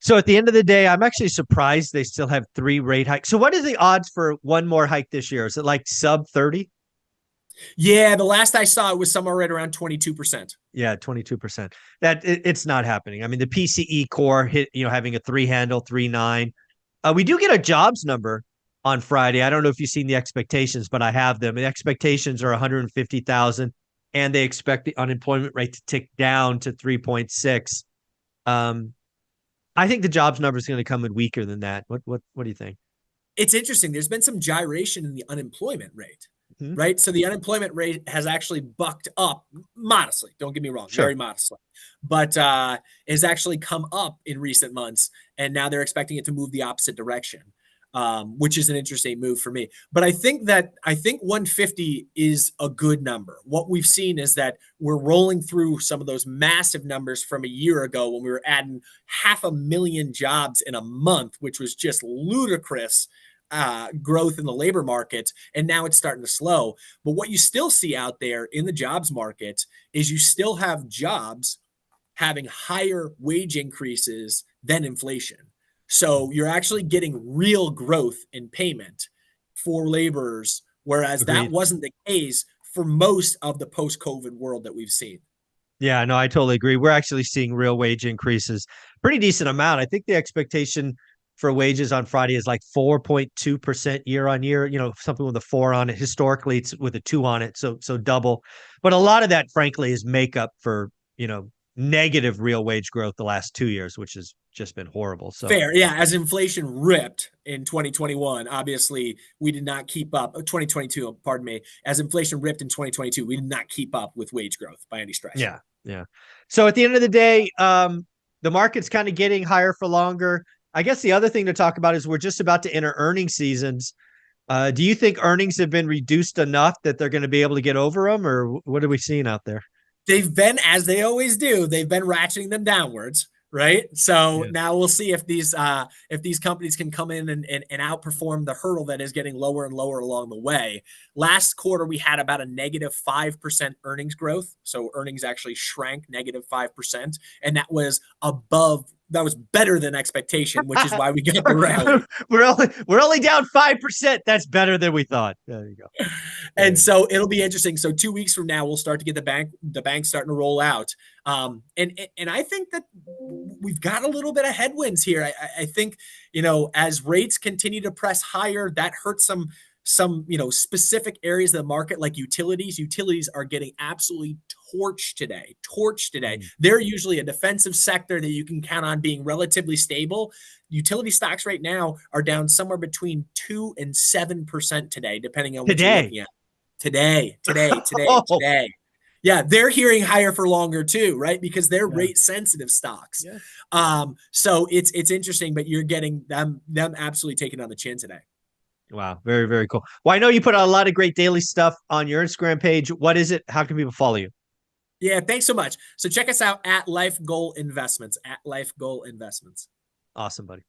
So at the end of the day, I'm actually surprised they still have 3 rate hikes. So what is the odds for one more hike this year? Is it like sub 30? Yeah, the last I saw it was somewhere right around 22%. Yeah, 22%. It's not happening. I mean, the PCE core hit, having a 3 handle, 3.9. We do get a jobs number on Friday. I don't know if you've seen the expectations, but I have them. The expectations are 150,000, and they expect the unemployment rate to tick down to 3.6. I think the jobs number is going to come in weaker than that. What do you think? It's interesting. There's been some gyration in the unemployment rate, Hmm. right? So the unemployment rate has actually bucked up modestly. Don't get me wrong, Sure. very modestly, but has actually come up in recent months, and now they're expecting it to move the opposite direction, which is an interesting move for me. But I think 150 is a good number. What we've seen is that we're rolling through some of those massive numbers from a year ago when we were adding 500,000 jobs in a month, which was just ludicrous growth in the labor market, and now it's starting to slow. But what you still see out there in the jobs market is you still have jobs having higher wage increases than inflation. So you're actually getting real growth in payment for laborers, whereas that Agreed. wasn't the case for most of the post-COVID world that we've seen. Yeah, no, I totally agree. We're actually seeing real wage increases, pretty decent amount. I think the expectation for wages on Friday is like 4.2% year on year, something with a 4 on it. Historically, it's with a 2 on it, so double. But a lot of that, frankly, is makeup for, negative real wage growth the last 2 years, which has just been horrible. So Fair. Yeah. As inflation ripped in 2021, obviously we did not keep up. 2022, pardon me. As inflation ripped in 2022, we did not keep up with wage growth by any stretch. yeah, yeah. So at the end of the day, the market's kind of getting higher for longer. I guess the other thing to talk about is we're just about to enter earning seasons. Do you think earnings have been reduced enough that they're going to be able to get over them, or what are we seeing out there? They've been, as they always do, they've been ratcheting them downwards. Right. So Yeah. now we'll see if these companies can come in and outperform the hurdle that is getting lower and lower along the way. Last quarter, we had about a negative 5% earnings growth. So earnings actually shrank negative 5%. And that was better than expectation, which is why we got the rally. we're only down 5%. That's better than we thought. There you go. And so it'll be interesting. So 2 weeks from now, we'll start to get the bank starting to roll out. And I think that we've got a little bit of headwinds here. I think, as rates continue to press higher, that hurts some specific areas of the market, like utilities. Utilities are getting absolutely torched today. They're usually a defensive sector that you can count on being relatively stable. Utility stocks right now are down somewhere between 2 and 7% today, depending on what you're Today. looking at. Today. Oh, Yeah, they're hearing higher for longer too, right? Because they're yeah. rate sensitive stocks. Yeah. So it's interesting, but you're getting them absolutely taking on the chin today. Wow. Very, very cool. Well, I know you put out a lot of great daily stuff on your Instagram page. What is it? How can people follow you? Yeah, thanks so much. So check us out at Life Goal Investments, at Life Goal Investments. Awesome, buddy.